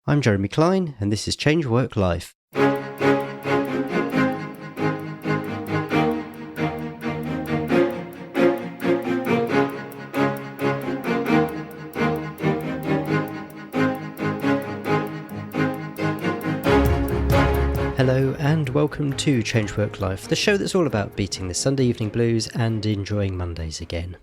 I'm Jeremy Klein, and this is Change Work Life. Hello and welcome to Change Work Life, the show that's all about beating the Sunday evening blues and enjoying Mondays again.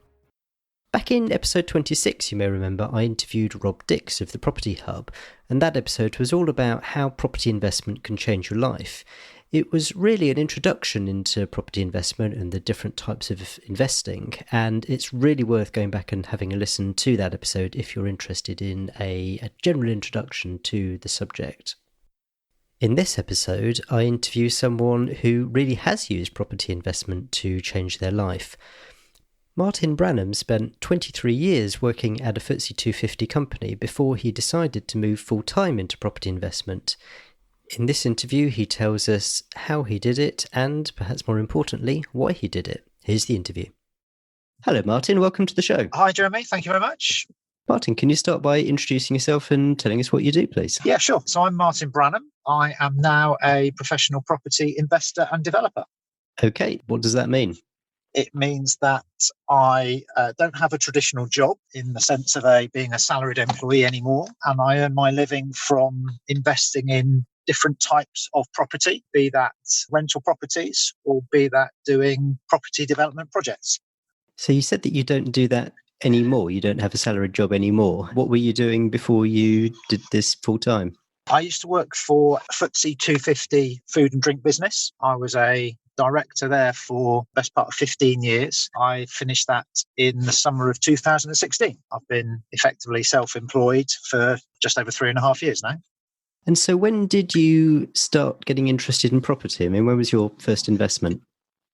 Back in episode 26, you may remember, I interviewed Rob Dix of the Property Hub, and that episode was all about how property investment can change your life. It was really an introduction into property investment and the different types of investing, and it's really worth going back and having a listen to that episode if you're interested in a general introduction to the subject. In this episode, I interview someone who really has used property investment to change their life. Martin Branham spent 23 years working at a FTSE 250 company before he decided to move full-time into property investment. In this interview, he tells us how he did it and, perhaps more importantly, why he did it. Here's the interview. Hello, Martin. Welcome to the show. Hi, Jeremy. Thank you very much. Martin, can you start by introducing yourself and telling us what you do, please? Yeah, sure. So I'm Martin Branham. I am now a professional property investor and developer. Okay, what does that mean? It means that I don't have a traditional job in the sense of being a salaried employee anymore, and I earn my living from investing in different types of property, be that rental properties or be that doing property development projects. So you said that you don't do that anymore. You don't have a salaried job anymore. What were you doing before you did this full time? I used to work for FTSE 250 food and drink business. I was a director there for the best part of 15 years. I finished that in the summer of 2016. I've been effectively self-employed for just over 3.5 years now. And so when did you start getting interested in property? I mean, when was your first investment?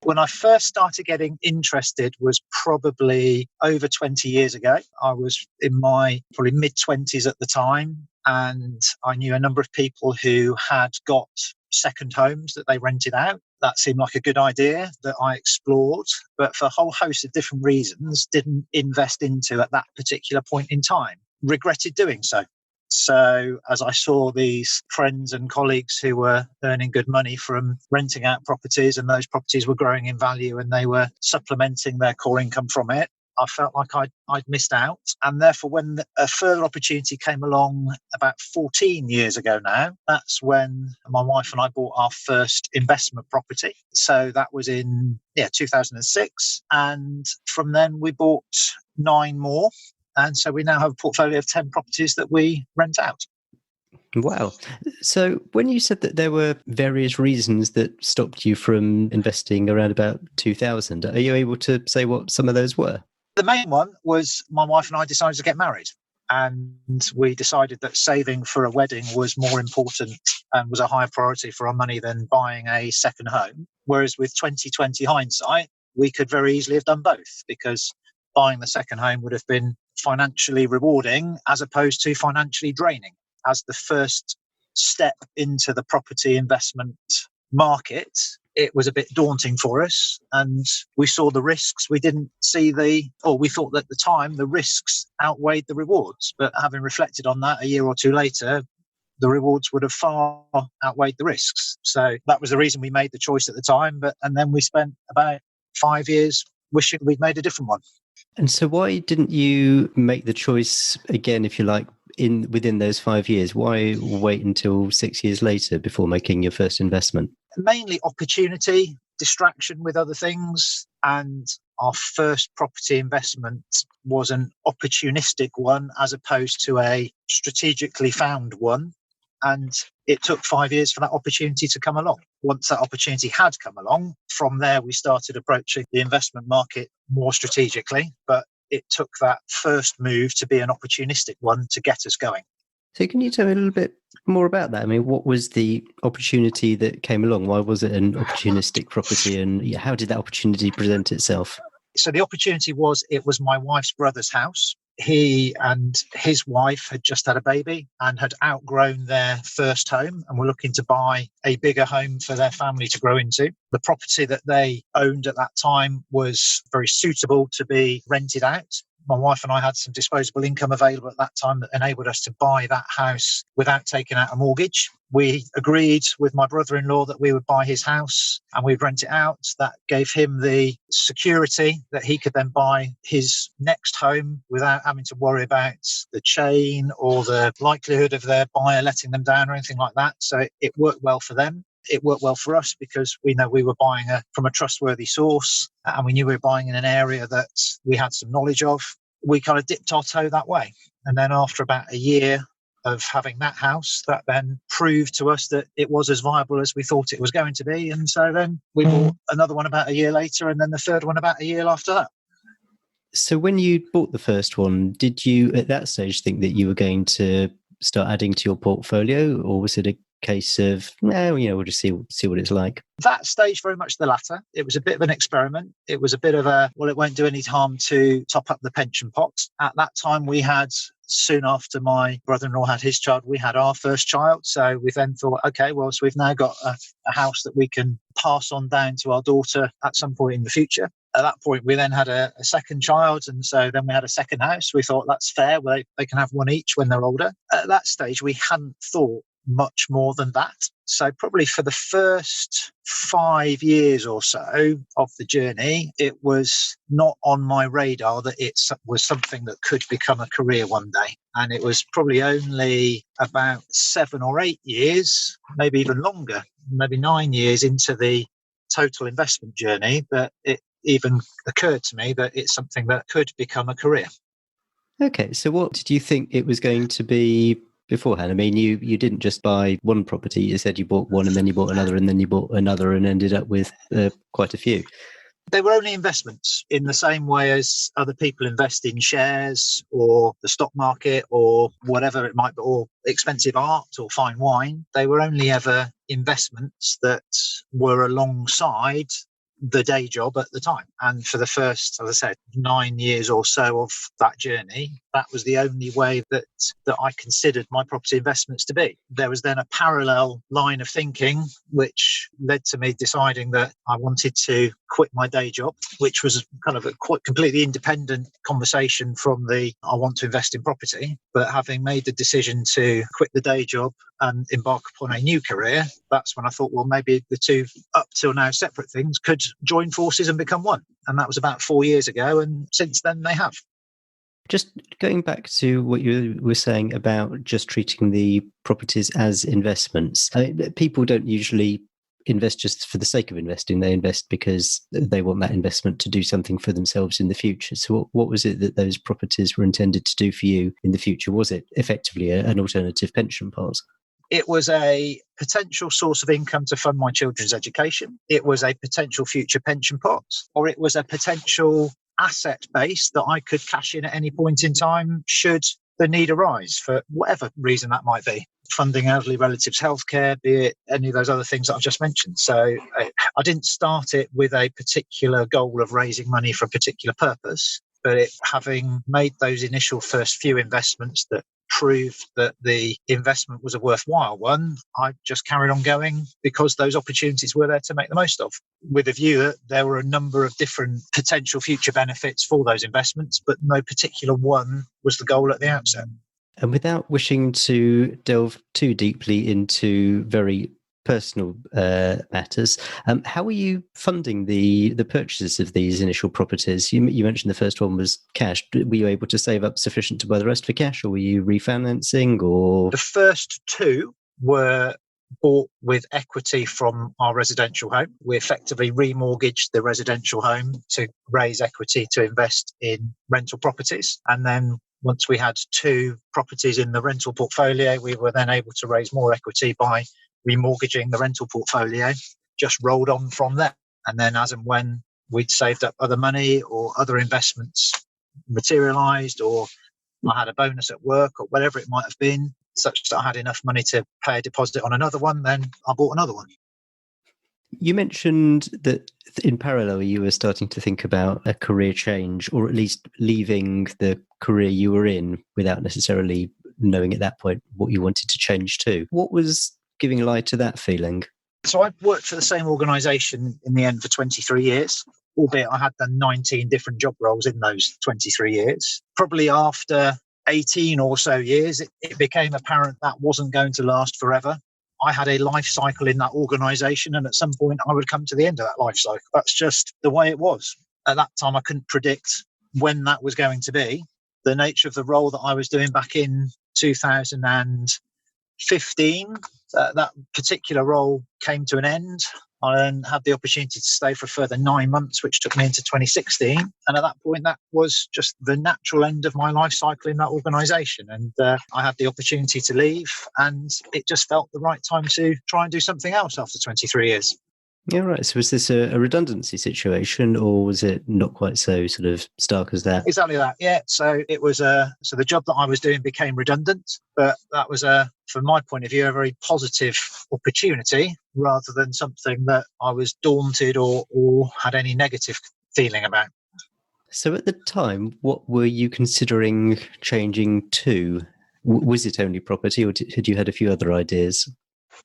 When I first started getting interested was probably over 20 years ago. I was in my probably mid-20s at the time, and I knew a number of people who had got second homes that they rented out. That seemed like a good idea that I explored, but for a whole host of different reasons, didn't invest into at that particular point in time. Regretted doing so. So as I saw these friends and colleagues who were earning good money from renting out properties, and those properties were growing in value and they were supplementing their core income from it, I felt like I'd missed out. And therefore, when a further opportunity came along about 14 years ago now, that's when my wife and I bought our first investment property. So that was in 2006. And from then we bought 9 more. And so we now have a portfolio of 10 properties that we rent out. Wow. So when you said that there were various reasons that stopped you from investing around about 2000, are you able to say what some of those were? The main one was my wife and I decided to get married. And we decided that saving for a wedding was more important and was a higher priority for our money than buying a second home. Whereas with 2020 hindsight, we could very easily have done both, because buying the second home would have been financially rewarding as opposed to financially draining. As the first step into the property investment market, it was a bit daunting for us, and we saw the risks. We thought at the time the risks outweighed the rewards. But having reflected on that a year or two later, the rewards would have far outweighed the risks. So that was the reason we made the choice at the time. And then we spent about 5 years wishing we'd made a different one. And so why didn't you make the choice again, if you like, within those 5 years? Why wait until 6 years later before making your first investment? Mainly opportunity, distraction with other things. And our first property investment was an opportunistic one as opposed to a strategically found one. And it took 5 years for that opportunity to come along. Once that opportunity had come along, from there we started approaching the investment market more strategically. But it took that first move to be an opportunistic one to get us going. So can you tell me a little bit more about that? I mean, what was the opportunity that came along? Why was it an opportunistic property, and how did that opportunity present itself? So the opportunity was, it was my wife's brother's house. He and his wife had just had a baby and had outgrown their first home and were looking to buy a bigger home for their family to grow into. The property that they owned at that time was very suitable to be rented out. My wife and I had some disposable income available at that time that enabled us to buy that house without taking out a mortgage. We agreed with my brother-in-law that we would buy his house and we'd rent it out. That gave him the security that he could then buy his next home without having to worry about the chain or the likelihood of their buyer letting them down or anything like that. So it worked well for them. It worked well for us because we know we were buying from a trustworthy source, and we knew we were buying in an area that we had some knowledge of. We kind of dipped our toe that way. And then after about a year of having that house, that then proved to us that it was as viable as we thought it was going to be. And so then we bought another one about a year later, and then the third one about a year after that. So when you bought the first one, did you at that stage think that you were going to start adding to your portfolio, or was it a case of, no, we'll just see what it's like? That stage, very much the latter. It was a bit of an experiment. It was a bit of it won't do any harm to top up the pension pot. At that time, we had, soon after my brother-in-law had his child, we had our first child. So we then thought, okay, well, so we've now got a house that we can pass on down to our daughter at some point in the future. At that point, we then had a second child, and so then we had a second house. We thought that's fair. They can have one each when they're older. At that stage, we hadn't thought much more than that. So probably for the first 5 years or so of the journey, it was not on my radar that it was something that could become a career one day. And it was probably only about 7 or 8 years, maybe even longer, maybe 9 years into the total investment journey, that it even occurred to me that it's something that could become a career. Okay, so what did you think it was going to be beforehand? I mean, you didn't just buy one property. You said you bought one and then you bought another and then you bought another and ended up with quite a few. They were only investments in the same way as other people invest in shares or the stock market or whatever it might be, or expensive art or fine wine. They were only ever investments that were alongside the day job at the time. And for the first, as I said, 9 years or so of that journey, that was the only way that I considered my property investments to be. There was then a parallel line of thinking, which led to me deciding that I wanted to quit my day job, which was kind of a quite completely independent conversation from the I want to invest in property. But having made the decision to quit the day job and embark upon a new career, that's when I thought, well, maybe the two up till now separate things could join forces and become one. And that was about 4 years ago. And since then they have. Just going back to what you were saying about just treating the properties as investments. People don't usually invest just for the sake of investing. They invest because they want that investment to do something for themselves in the future. So what was it that those properties were intended to do for you in the future? Was it effectively an alternative pension pot? It was a potential source of income to fund my children's education. It was a potential future pension pot, or it was a potential asset base that I could cash in at any point in time should the need arise for whatever reason that might be. Funding elderly relatives' healthcare, be it any of those other things that I've just mentioned. So I didn't start it with a particular goal of raising money for a particular purpose, but having made those initial first few investments that proved that the investment was a worthwhile one, I just carried on going because those opportunities were there to make the most of, with a view that there were a number of different potential future benefits for those investments, but no particular one was the goal at the outset. And without wishing to delve too deeply into very personal matters, how are you funding the purchases of these initial properties? You mentioned the first one was cash. Were you able to save up sufficient to buy the rest for cash, or were you refinancing? Or the first two were bought with equity from our residential home. We effectively remortgaged the residential home to raise equity to invest in rental properties. And then once we had two properties in the rental portfolio, we were then able to raise more equity by remortgaging the rental portfolio, just rolled on from there. And then as and when we'd saved up other money or other investments materialised, or I had a bonus at work or whatever it might have been, such that I had enough money to pay a deposit on another one, then I bought another one. You mentioned that in parallel you were starting to think about a career change, or at least leaving the career you were in without necessarily knowing at that point what you wanted to change to. What was giving light to that feeling? So I worked for the same organisation in the end for 23 years, albeit I had done 19 different job roles in those 23 years. Probably after 18 or so years, it became apparent that wasn't going to last forever. I had a life cycle in that organisation, and at some point I would come to the end of that life cycle. That's just the way it was. At that time, I couldn't predict when that was going to be. The nature of the role that I was doing back in 2015, that particular role came to an end. I then had the opportunity to stay for a further 9 months, which took me into 2016. And at that point, that was just the natural end of my life cycle in that organisation. And I had the opportunity to leave, and it just felt the right time to try and do something else after 23 years. Yeah, right. So was this a redundancy situation, or was it not quite so sort of stark as that? Exactly that. Yeah. So it was so the job that I was doing became redundant, but that was from my point of view, a very positive opportunity rather than something that I was daunted or had any negative feeling about. So at the time, what were you considering changing to? Was it only property, or had you had a few other ideas?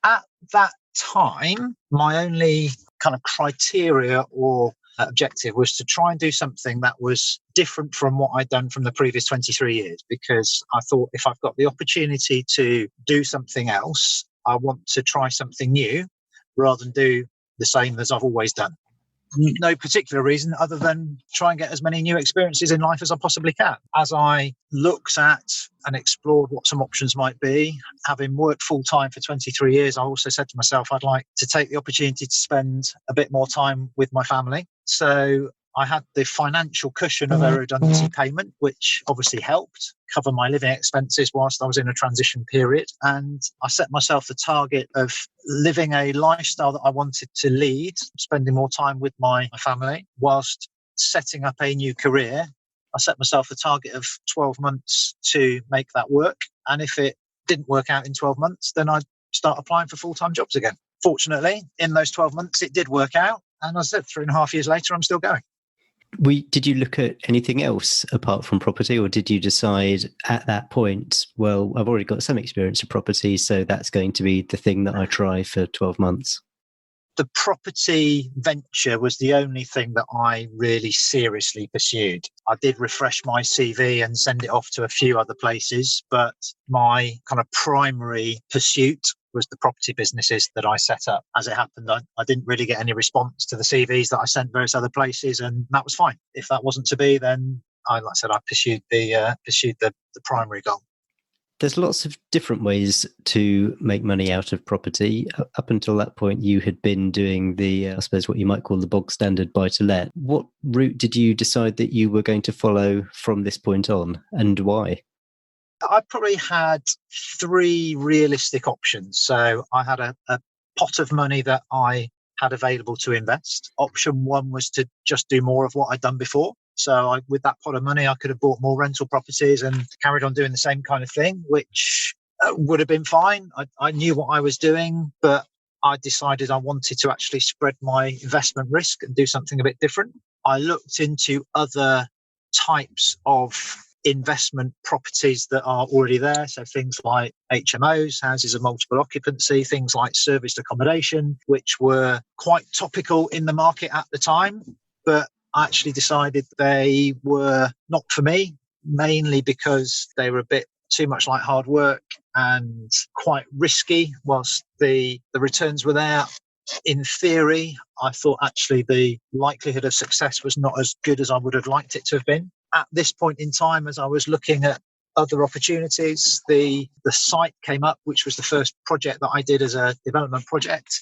At that time, my only kind of criteria or objective was to try and do something that was different from what I'd done from the previous 23 years, because I thought if I've got the opportunity to do something else, I want to try something new rather than do the same as I've always done. No particular reason other than try and get as many new experiences in life as I possibly can. As I looked at and explored what some options might be, having worked full time for 23 years, I also said to myself, I'd like to take the opportunity to spend a bit more time with my family. So I had the financial cushion of a redundancy payment, which obviously helped cover my living expenses whilst I was in a transition period. And I set myself the target of living a lifestyle that I wanted to lead, spending more time with my family whilst setting up a new career. I set myself a target of 12 months to make that work. And if it didn't work out in 12 months, then I'd start applying for full-time jobs again. Fortunately, in those 12 months, it did work out. And as I said, 3.5 years later, I'm still going. Did you look at anything else apart from property, or did you decide at that point, well, I've already got some experience in property, so that's going to be the thing that I try for 12 months? The property venture was the only thing that I really seriously pursued. I did refresh my CV and send it off to a few other places, but my kind of primary pursuit was the property businesses that I set up. As it happened, I didn't really get any response to the CVs that I sent various other places, and that was fine. If that wasn't to be, then like I said, I pursued the primary goal. There's lots of different ways to make money out of property. Up until that point, you had been doing I suppose, what you might call the bog standard buy-to-let. What route did you decide that you were going to follow from this point on, and why? I probably had 3 realistic options. So I had a pot of money that I had available to invest. Option 1 was to just do more of what I'd done before. So with that pot of money, I could have bought more rental properties and carried on doing the same kind of thing, which would have been fine. I knew what I was doing, but I decided I wanted to actually spread my investment risk and do something a bit different. I looked into other types of investment properties that are already there. So things like HMOs, houses of multiple occupancy, things like serviced accommodation, which were quite topical in the market at the time. But I actually decided they were not for me, mainly because they were a bit too much like hard work and quite risky. Whilst the returns were there, in theory, I thought actually the likelihood of success was not as good as I would have liked it to have been. At this point in time, as I was looking at other opportunities, the site came up, which was the first project that I did as a development project,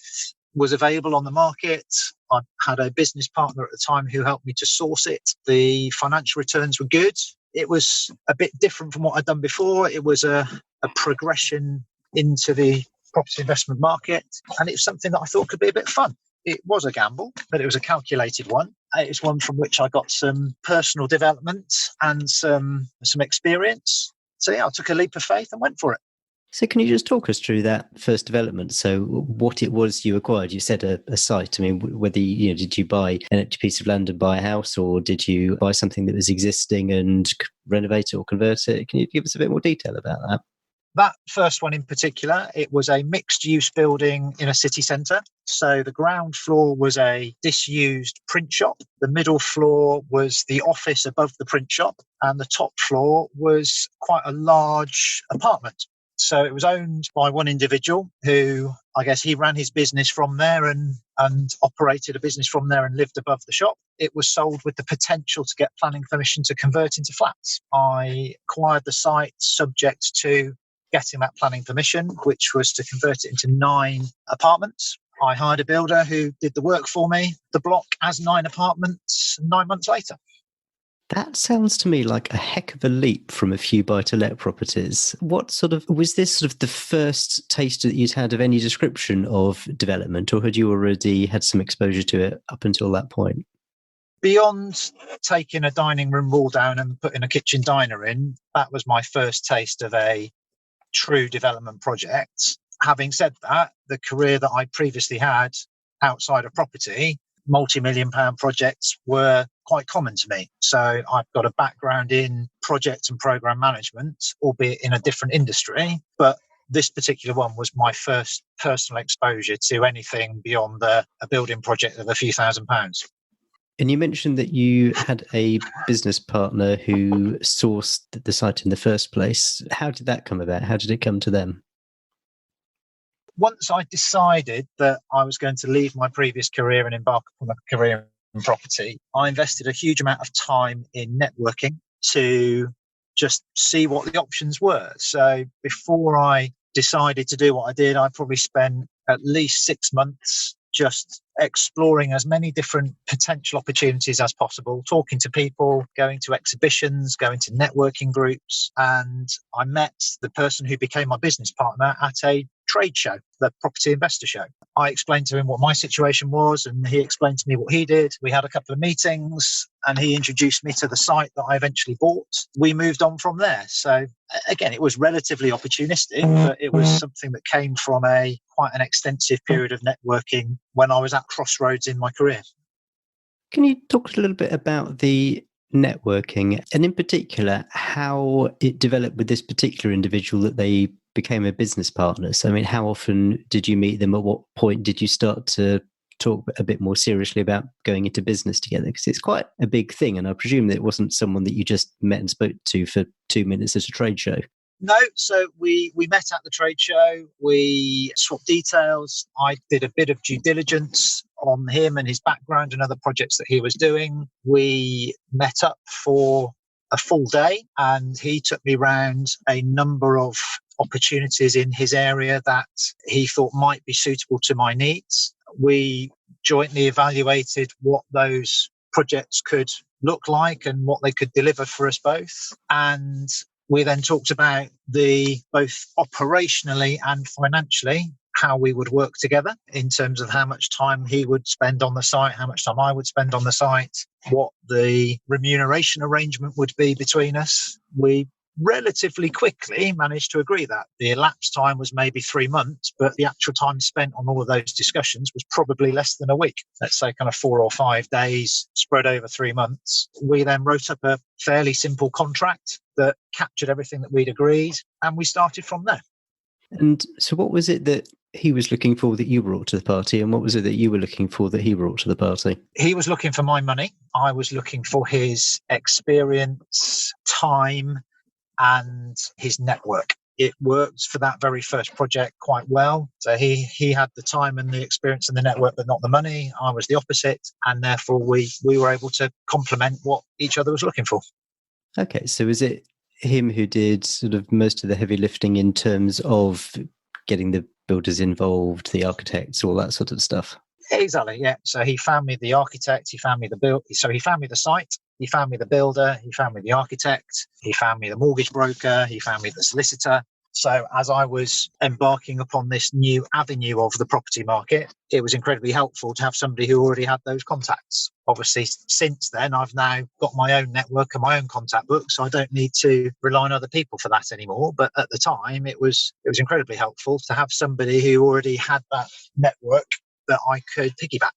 was available on the market. I had a business partner at the time who helped me to source it. The financial returns were good. It was a bit different from what I'd done before. It was a progression into the property investment market, and it's something that I thought could be a bit fun. It was a gamble, but it was a calculated one. It's one from which I got some personal development and some experience. So yeah, I took a leap of faith and went for it. So can you just talk us through that first development? So what it was you acquired? You said a site. I mean, whether did you buy an empty piece of land and buy a house, or did you buy something that was existing and renovate it or convert it? Can you give us a bit more detail about that? That first one in particular, it was a mixed-use building in a city centre. So the ground floor was a disused print shop. The middle floor was the office above the print shop. And the top floor was quite a large apartment. So it was owned by one individual who, I guess, he ran his business from there and operated a business from there and lived above the shop. It was sold with the potential to get planning permission to convert into flats. I acquired the site subject to getting that planning permission, which was to convert it into 9 apartments. I hired a builder who did the work for me, the block as 9 apartments 9 months later. That sounds to me like a heck of a leap from a few buy-to-let properties. Was this sort of the first taste that you'd had of any description of development, or had you already had some exposure to it up until that point? Beyond taking a dining room wall down and putting a kitchen diner in, that was my first taste of a true development project. Having said that, the career that I previously had outside of property, multi-million pound projects were quite common to me. So I've got a background in project and program management, albeit in a different industry. But this particular one was my first personal exposure to anything beyond a building project of a few £1,000s. And you mentioned that you had a business partner who sourced the site in the first place. How did that come about? How did it come to them? Once I decided that I was going to leave my previous career and embark upon a career in property, I invested a huge amount of time in networking to just see what the options were. So before I decided to do what I did, I probably spent at least 6 months just exploring as many different potential opportunities as possible, talking to people, going to exhibitions, going to networking groups. And I met the person who became my business partner at a trade show, the Property Investor Show. I explained to him what my situation was and he explained to me what he did. We had a couple of meetings and he introduced me to the site that I eventually bought. We moved on from there. So again, it was relatively opportunistic, but it was something that came from quite an extensive period of networking when I was at crossroads in my career. Can you talk a little bit about the networking and in particular how it developed with this particular individual that they became a business partner? So, I mean, how often did you meet them? At what point did you start to talk a bit more seriously about going into business together? Because it's quite a big thing. And I presume that it wasn't someone that you just met and spoke to for 2 minutes at a trade show. No, so we met at the trade show. We swapped details. I did a bit of due diligence on him and his background and other projects that he was doing. We met up for a full day and he took me around a number of opportunities in his area that he thought might be suitable to my needs. We jointly evaluated what those projects could look like and what they could deliver for us both. And we then talked about both operationally and financially how we would work together in terms of how much time he would spend on the site, how much time I would spend on the site, what the remuneration arrangement would be between us. We relatively quickly managed to agree that. The elapsed time was maybe 3 months, but the actual time spent on all of those discussions was probably less than a week. Let's say kind of 4 or 5 days spread over 3 months. We then wrote up a fairly simple contract that captured everything that we'd agreed, and we started from there. And so what was it that he was looking for that you brought to the party, and what was it that you were looking for that he brought to the party? He was looking for my money. I was looking for his experience, time, and his network. It worked for that very first project quite well. So he had the time and the experience and the network, but not the money. I was the opposite. And therefore we were able to complement what each other was looking for. Okay, so is it him who did sort of most of the heavy lifting in terms of getting the builders involved, the architects, all that sort of stuff? Exactly, yeah. So he found me the architect, he found me he found me the site, he found me the builder, he found me the architect, he found me the mortgage broker, he found me the solicitor. So as I was embarking upon this new avenue of the property market, it was incredibly helpful to have somebody who already had those contacts. Obviously, since then, I've now got my own network and my own contact book, so I don't need to rely on other people for that anymore. But at the time, it was incredibly helpful to have somebody who already had that network that I could piggyback.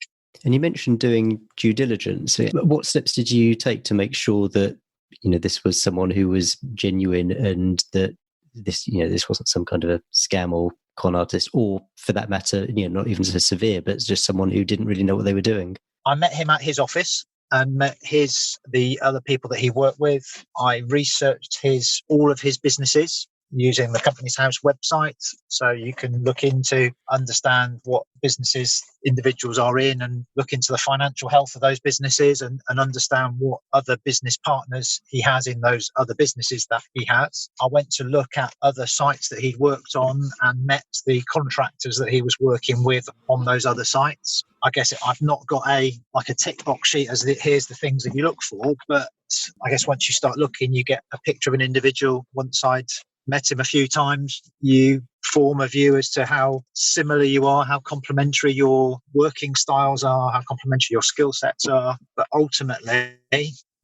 And you mentioned doing due diligence. What steps did you take to make sure that, you know, this was someone who was genuine and that this wasn't some kind of a scam or con artist, or for that matter, not even so severe, but just someone who didn't really know what they were doing. I met him at his office and met the other people that he worked with. I researched all of his businesses using the Company's House website. So you can look into, understand what businesses individuals are in and look into the financial health of those businesses and understand what other business partners he has in those other businesses that he has. I went to look at other sites that he'd worked on and met the contractors that he was working with on those other sites. I guess I've not got a tick box sheet as here's the things that you look for, but I guess once you start looking, you get a picture of an individual. Once I'd met him a few times, you form a view as to how similar you are, how complementary your working styles are, how complementary your skill sets are. But ultimately,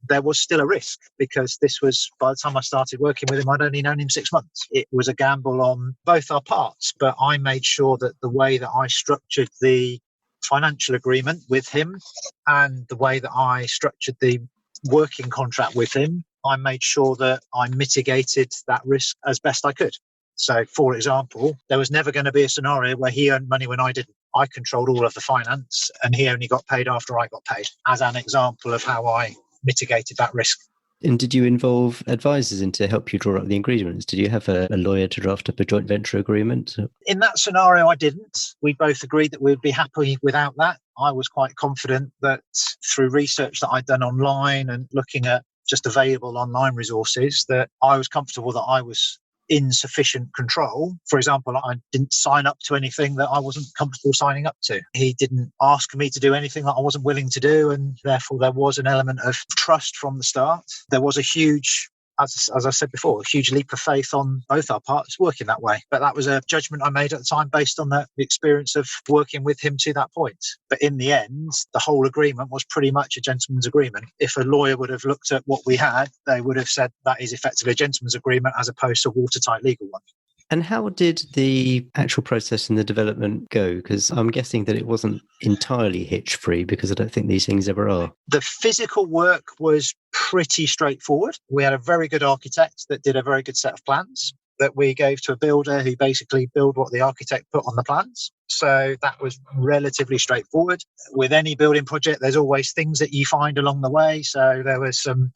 there was still a risk because this was, by the time I started working with him, I'd only known him 6 months. It was a gamble on both our parts, but I made sure that the way that I structured the financial agreement with him and the way that I structured the working contract with him, I made sure that I mitigated that risk as best I could. So, for example, there was never going to be a scenario where he earned money when I didn't. I controlled all of the finance and he only got paid after I got paid, as an example of how I mitigated that risk. And did you involve advisors in to help you draw up the agreements? Did you have a lawyer to draft up a joint venture agreement? In that scenario, I didn't. We both agreed that we'd be happy without that. I was quite confident that through research that I'd done online and looking at just available online resources, that I was comfortable that I was in sufficient control. For example, I didn't sign up to anything that I wasn't comfortable signing up to. He didn't ask me to do anything that I wasn't willing to do, and therefore there was an element of trust from the start. There was a huge, as I said before, a huge leap of faith on both our parts working that way. But that was a judgment I made at the time based on the experience of working with him to that point. But in the end, the whole agreement was pretty much a gentleman's agreement. If a lawyer would have looked at what we had, they would have said that is effectively a gentleman's agreement as opposed to a watertight legal one. And how did the actual process and the development go? Because I'm guessing that it wasn't entirely hitch-free, because I don't think these things ever are. The physical work was pretty straightforward. We had a very good architect that did a very good set of plans that we gave to a builder who basically built what the architect put on the plans. So that was relatively straightforward. With any building project, there's always things that you find along the way. So there was some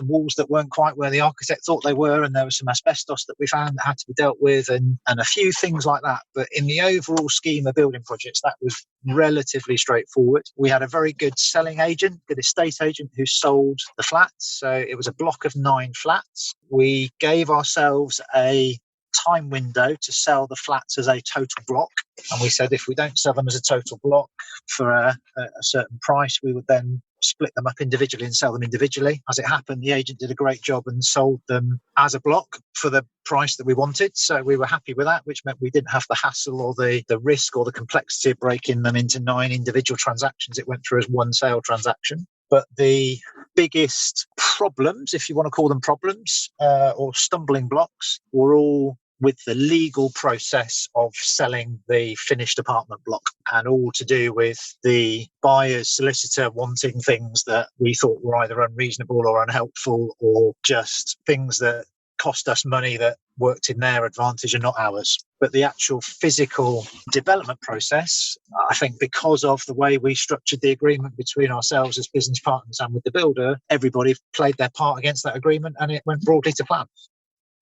walls that weren't quite where the architect thought they were, and there was some asbestos that we found that had to be dealt with, and a few things like that. But in the overall scheme of building projects, that was relatively straightforward. We had a very good selling agent, good estate agent who sold the flats. So it was a block of 9 flats. We gave ourselves a time window to sell the flats as a total block. And we said if we don't sell them as a total block for a certain price, we would then split them up individually and sell them individually. As it happened, the agent did a great job and sold them as a block for the price that we wanted. So we were happy with that, which meant we didn't have the hassle or the risk or the complexity of breaking them into 9 individual transactions. It went through as one sale transaction. But the biggest problems, if you want to call them problems, or stumbling blocks, were all with the legal process of selling the finished apartment block, and all to do with the buyer's solicitor wanting things that we thought were either unreasonable or unhelpful, or just things that cost us money that worked in their advantage and not ours. But the actual physical development process, I think because of the way we structured the agreement between ourselves as business partners and with the builder, everybody played their part against that agreement and it went broadly to plan.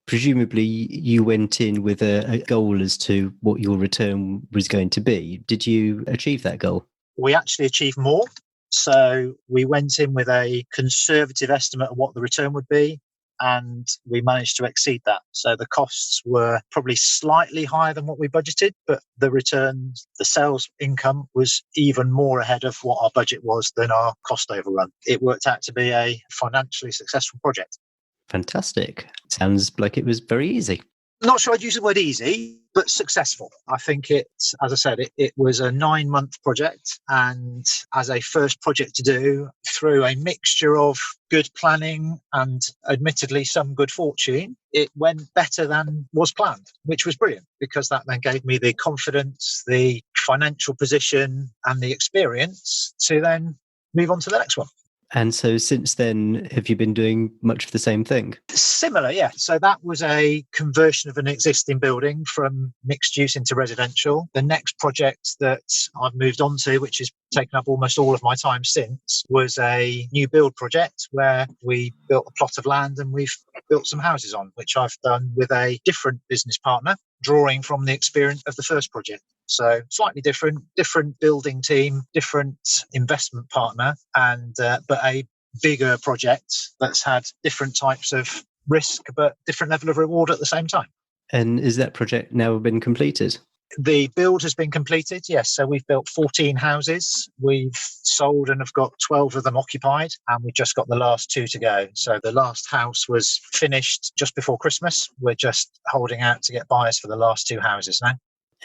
Presumably you went in with a goal as to what your return was going to be. Did you achieve that goal? We actually achieved more. So we went in with a conservative estimate of what the return would be, and we managed to exceed that. So the costs were probably slightly higher than what we budgeted, but the returns, the sales income was even more ahead of what our budget was than our cost overrun. It worked out to be a financially successful project. Fantastic. Sounds like it was very easy. Not sure I'd use the word easy, but successful. I think as I said, it was a 9-month project. And as a first project to do, through a mixture of good planning and admittedly some good fortune, it went better than was planned, which was brilliant because that then gave me the confidence, the financial position and the experience to then move on to the next one. And so since then, have you been doing much of the same thing? Similar, yeah. So that was a conversion of an existing building from mixed use into residential. The next project that I've moved on to, which has taken up almost all of my time since, was a new build project where we built a plot of land and we've built some houses on, which I've done with a different business partner, drawing from the experience of the first project. So slightly different building team, different investment partner, and but a bigger project that's had different types of risk, but different level of reward at the same time. And is that project now been completed? The build has been completed, yes. So we've built 14 houses. We've sold and have got 12 of them occupied, and we've just got the last 2 to go. So the last house was finished just before Christmas. We're just holding out to get buyers for the last 2 houses now.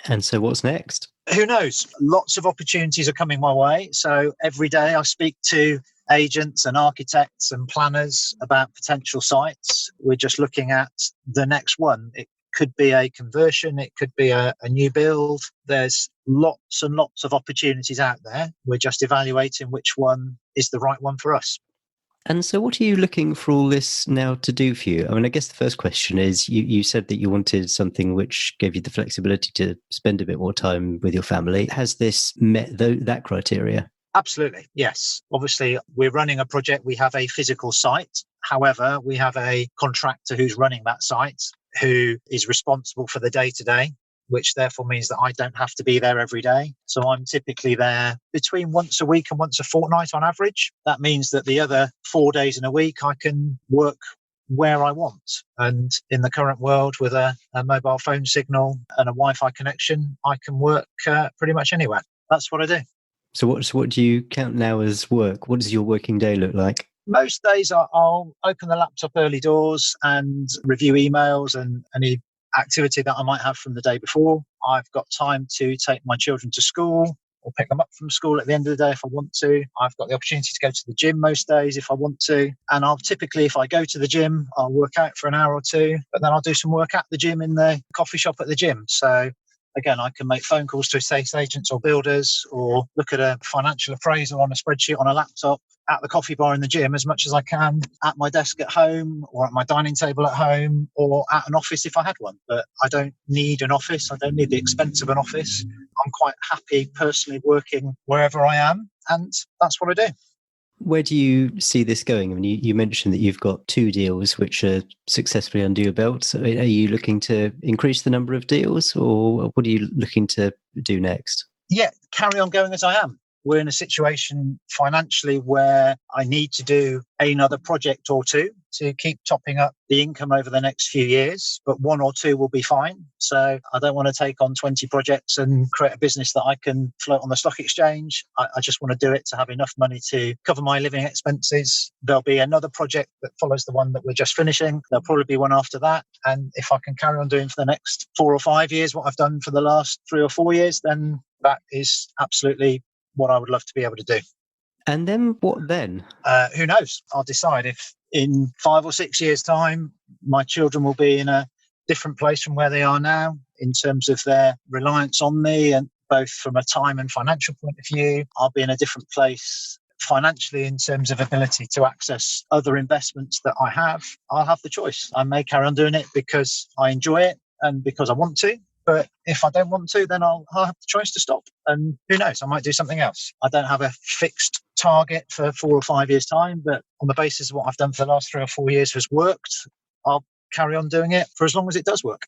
And so what's next? Who knows? Lots of opportunities are coming my way. So every day I speak to agents and architects and planners about potential sites. We're just looking at the next one. It could be a conversion. It could be a new build. There's lots and lots of opportunities out there. We're just evaluating which one is the right one for us. And so what are you looking for all this now to do for you? I mean, I guess the first question is, you said that you wanted something which gave you the flexibility to spend a bit more time with your family. Has this met that criteria? Absolutely, yes. Obviously, we're running a project. We have a physical site. However, we have a contractor who's running that site, who is responsible for the day-to-day, which therefore means that I don't have to be there every day. So I'm typically there between once a week and once a fortnight on average. That means that the other 4 days in a week, I can work where I want. And in the current world, with a mobile phone signal and a Wi-Fi connection, I can work pretty much anywhere. That's what I do. So what do you count now as work? What does your working day look like? Most days I'll open the laptop early doors and review emails and any activity that I might have from the day before. I've got time to take my children to school or pick them up from school at the end of the day if I want to. I've got the opportunity to go to the gym most days if I want to. And I'll typically, if I go to the gym, I'll work out for an hour or 2, but then I'll do some work at the gym in the coffee shop at the gym. So again, I can make phone calls to estate agents or builders, or look at a financial appraisal on a spreadsheet on a laptop at the coffee bar in the gym as much as I can at my desk at home or at my dining table at home or at an office if I had one. But I don't need an office. I don't need the expense of an office. I'm quite happy personally working wherever I am, and that's what I do. Where do you see this going? I mean, you mentioned that you've got 2 deals which are successfully under your belt. So are you looking to increase the number of deals, or what are you looking to do next? Yeah, carry on going as I am. We're in a situation financially where I need to do another project or 2 to keep topping up the income over the next few years, but 1 or 2 will be fine. So I don't want to take on 20 projects and create a business that I can float on the stock exchange. I just want to do it to have enough money to cover my living expenses. There'll be another project that follows the one that we're just finishing. There'll probably be one after that. And if I can carry on doing for the next 4 or 5 years what I've done for the last 3 or 4 years, then that is absolutely what I would love to be able to do. And then what then? Who knows? I'll decide if in 5 or 6 years' time, my children will be in a different place from where they are now in terms of their reliance on me, and both from a time and financial point of view. I'll be in a different place financially in terms of ability to access other investments that I have. I'll have the choice. I may carry on doing it because I enjoy it and because I want to. But if I don't want to, then I'll have the choice to stop. And who knows, I might do something else. I don't have a fixed target for 4 or 5 years' time, but on the basis of what I've done for the last 3 or 4 years has worked, I'll carry on doing it for as long as it does work.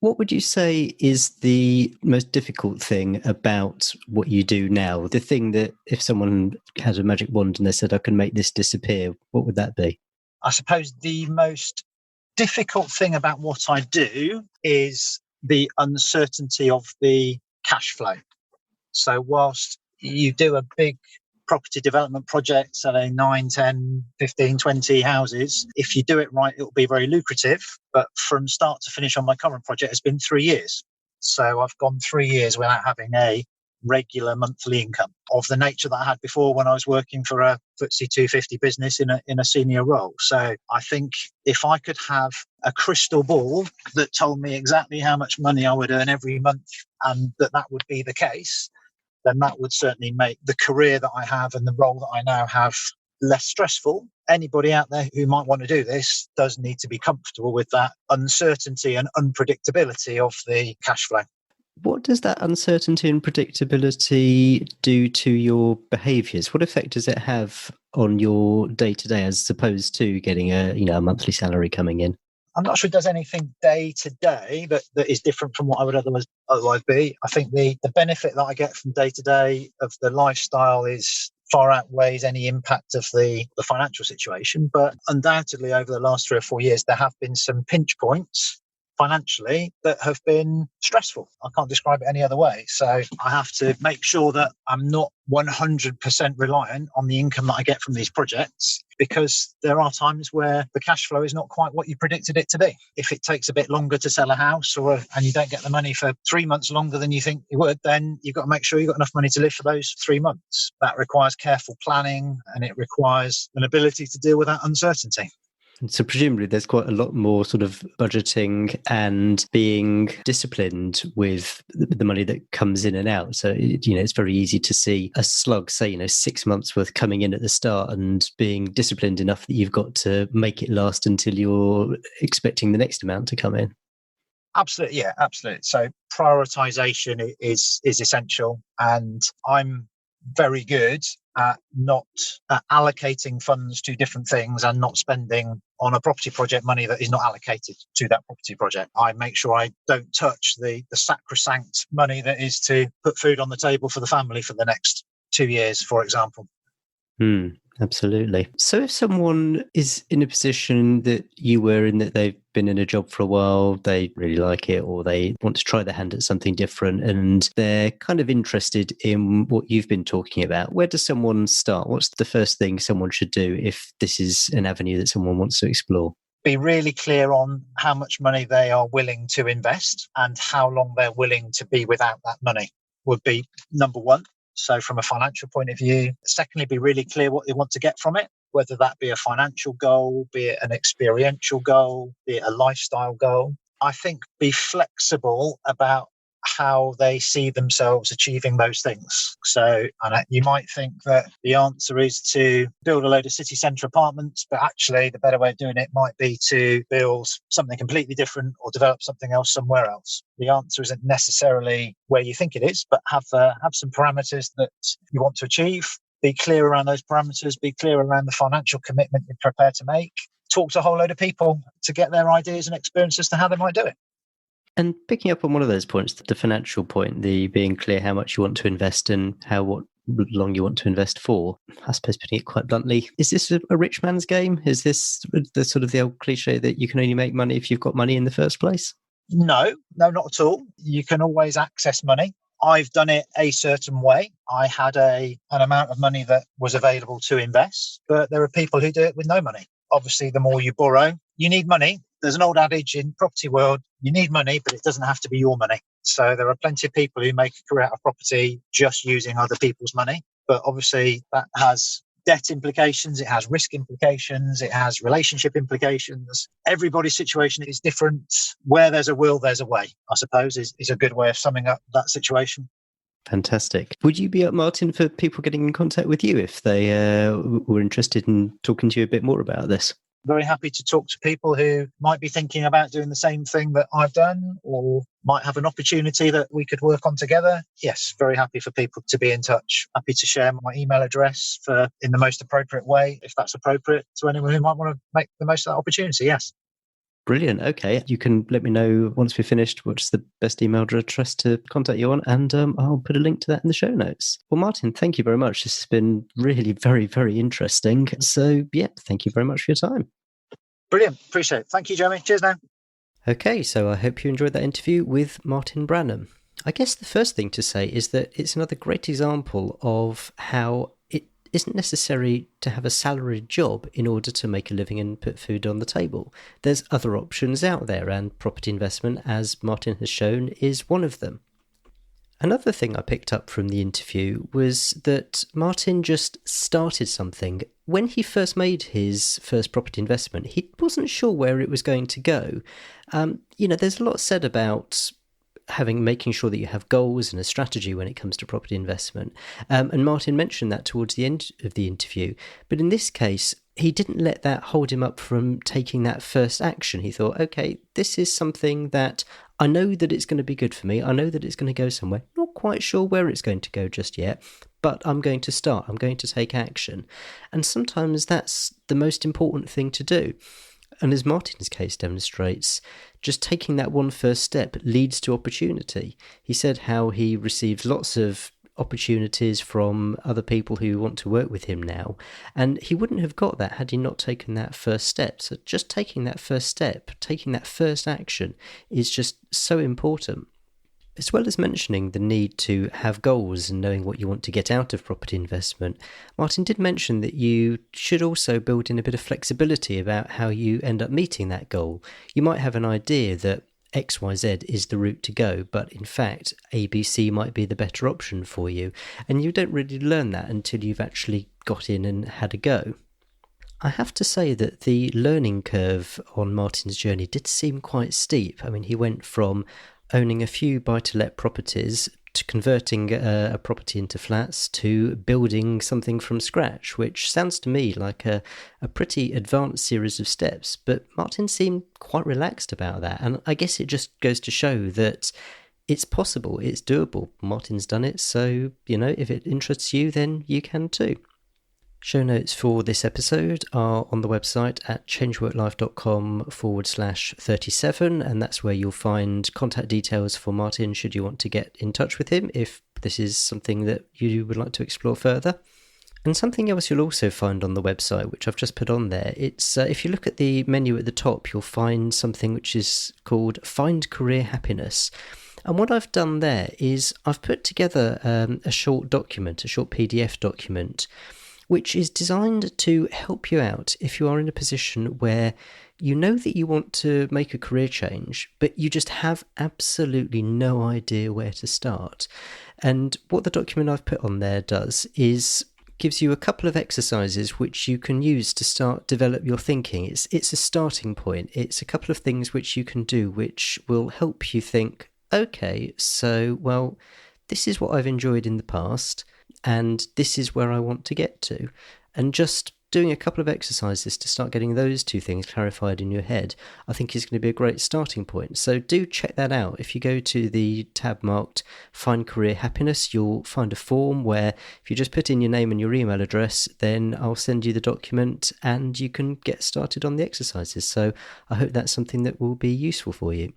What would you say is the most difficult thing about what you do now? The thing that if someone has a magic wand and they said, I can make this disappear, what would that be? I suppose the most difficult thing about what I do is the uncertainty of the cash flow. So whilst you do a big property development project selling 9, 10, 15, 20 houses, if you do it right, it will be very lucrative. But from start to finish on my current project has been 3 years. So I've gone 3 years without having a regular monthly income of the nature that I had before when I was working for a FTSE 250 business in a senior role. So I think if I could have a crystal ball that told me exactly how much money I would earn every month and that would be the case, then that would certainly make the career that I have and the role that I now have less stressful. Anybody out there who might want to do this does need to be comfortable with that uncertainty and unpredictability of the cash flow. What does that uncertainty and predictability do to your behaviours? What effect does it have on your day-to-day as opposed to getting a monthly salary coming in? I'm not sure it does anything day to day that is different from what I would otherwise be. I think the benefit that I get from day to day of the lifestyle is far outweighs any impact of the financial situation. But undoubtedly, over the last 3 or 4 years, there have been some pinch points financially that have been stressful. I can't describe it any other way. So I have to make sure that I'm not 100% reliant on the income that I get from these projects, because there are times where the cash flow is not quite what you predicted it to be. If it takes a bit longer to sell a house and you don't get the money for 3 months longer than you think you would, then you've got to make sure you've got enough money to live for those 3 months. That requires careful planning, and it requires an ability to deal with that uncertainty. So presumably there's quite a lot more sort of budgeting and being disciplined with the money that comes in and out. So, it's very easy to see a slug, say, 6 months worth coming in at the start and being disciplined enough that you've got to make it last until you're expecting the next amount to come in. Absolutely. Yeah, absolutely. So prioritization is essential. And I'm very good at not allocating funds to different things and not spending on a property project money that is not allocated to that property project. I make sure I don't touch the sacrosanct money that is to put food on the table for the family for the next 2 years, for example. Absolutely. So if someone is in a position that you were in, that they've been in a job for a while, they really like it, or they want to try their hand at something different, and they're kind of interested in what you've been talking about, where does someone start? What's the first thing someone should do if this is an avenue that someone wants to explore? Be really clear on how much money they are willing to invest and how long they're willing to be without that money would be number one. So from a financial point of view. Secondly, be really clear what they want to get from it, whether that be a financial goal, be it an experiential goal, be it a lifestyle goal. I think be flexible about how they see themselves achieving those things. So you might think that the answer is to build a load of city centre apartments, but actually the better way of doing it might be to build something completely different or develop something else somewhere else. The answer isn't necessarily where you think it is, but have some parameters that you want to achieve. Be clear around those parameters, be clear around the financial commitment you're prepared to make. Talk to a whole load of people to get their ideas and experiences to how they might do it. And picking up on one of those points, the financial point, the being clear how much you want to invest and what long you want to invest for, I suppose putting it quite bluntly, is this a rich man's game? Is this the sort of the old cliche that you can only make money if you've got money in the first place? No, not at all. You can always access money. I've done it a certain way. I had an amount of money that was available to invest, but there are people who do it with no money. Obviously, the more you borrow, you need money. There's an old adage in property world, you need money, but it doesn't have to be your money. So there are plenty of people who make a career out of property just using other people's money. But obviously that has debt implications, it has risk implications, it has relationship implications. Everybody's situation is different. Where there's a will, there's a way, I suppose, is a good way of summing up that situation. Fantastic. Would you be up, Martin, for people getting in contact with you if they were interested in talking to you a bit more about this? Very happy to talk to people who might be thinking about doing the same thing that I've done, or might have an opportunity that we could work on together. Yes, very happy for people to be in touch. Happy to share my email address in the most appropriate way, if that's appropriate to anyone who might want to make the most of that opportunity. Yes. Brilliant. Okay. You can let me know once we're finished what's the best email address to contact you on, and I'll put a link to that in the show notes. Well, Martin, thank you very much. This has been really very, very interesting. So, yeah, thank you very much for your time. Brilliant. Appreciate it. Thank you, Jeremy. Cheers now. Okay, so I hope you enjoyed that interview with Martin Branham. I guess the first thing to say is that it's another great example of how it isn't necessary to have a salaried job in order to make a living and put food on the table. There's other options out there, and property investment, as Martin has shown, is one of them. Another thing I picked up from the interview was that Martin just started something. When he first made his first property investment, he wasn't sure where it was going to go. There's a lot said about making sure that you have goals and a strategy when it comes to property investment. And Martin mentioned that towards the end of the interview. But in this case, he didn't let that hold him up from taking that first action. He thought, okay, this is something that I know that it's going to be good for me. I know that it's going to go somewhere. Not quite sure where it's going to go just yet, but I'm going to start. I'm going to take action. And sometimes that's the most important thing to do. And as Martin's case demonstrates, just taking that one first step leads to opportunity. He said how he receives lots of opportunities from other people who want to work with him now, and he wouldn't have got that had he not taken that first step. So just taking that first step, taking that first action is just so important. As well as mentioning the need to have goals and knowing what you want to get out of property investment, Martin did mention that you should also build in a bit of flexibility about how you end up meeting that goal. You might have an idea that XYZ is the route to go, but in fact ABC might be the better option for you, and you don't really learn that until you've actually got in and had a go. I have to say that the learning curve on Martin's journey did seem quite steep. I mean, he went from owning a few buy-to-let properties to converting a property into flats to building something from scratch, which sounds to me like a pretty advanced series of steps. But Martin seemed quite relaxed about that, and I guess it just goes to show that it's possible, it's doable. Martin's done it, so, if it interests you, then you can too. Show notes for this episode are on the website at changeworklife.com/37, and that's where you'll find contact details for Martin should you want to get in touch with him if this is something that you would like to explore further. And something else you'll also find on the website, which I've just put on there, it's if you look at the menu at the top, you'll find something which is called Find Career Happiness. And what I've done there is I've put together a short PDF document, which is designed to help you out if you are in a position where you know that you want to make a career change, but you just have absolutely no idea where to start. And what the document I've put on there does is gives you a couple of exercises which you can use to start develop your thinking. It's a starting point. It's a couple of things which you can do which will help you think, okay, so, well, this is what I've enjoyed in the past, and this is where I want to get to. And just doing a couple of exercises to start getting those two things clarified in your head, I think is going to be a great starting point. So do check that out. If you go to the tab marked Find Career Happiness, you'll find a form where if you just put in your name and your email address, then I'll send you the document and you can get started on the exercises. So I hope that's something that will be useful for you.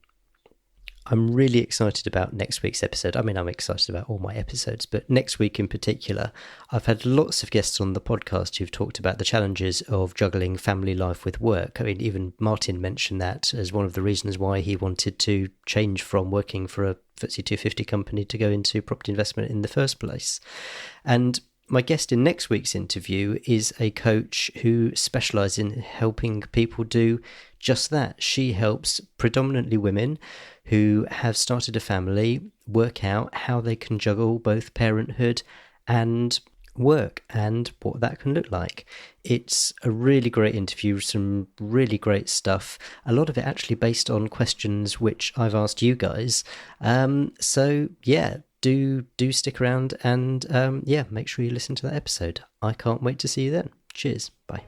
I'm really excited about next week's episode. I mean, I'm excited about all my episodes, but next week in particular, I've had lots of guests on the podcast who've talked about the challenges of juggling family life with work. I mean, even Martin mentioned that as one of the reasons why he wanted to change from working for a FTSE 250 company to go into property investment in the first place. And my guest in next week's interview is a coach who specialises in helping people do just that. She helps predominantly women who have started a family work out how they can juggle both parenthood and work and what that can look like. It's a really great interview, some really great stuff, a lot of it actually based on questions which I've asked you guys. So yeah, do stick around and make sure you listen to that episode. I can't wait to see you then. Cheers. Bye.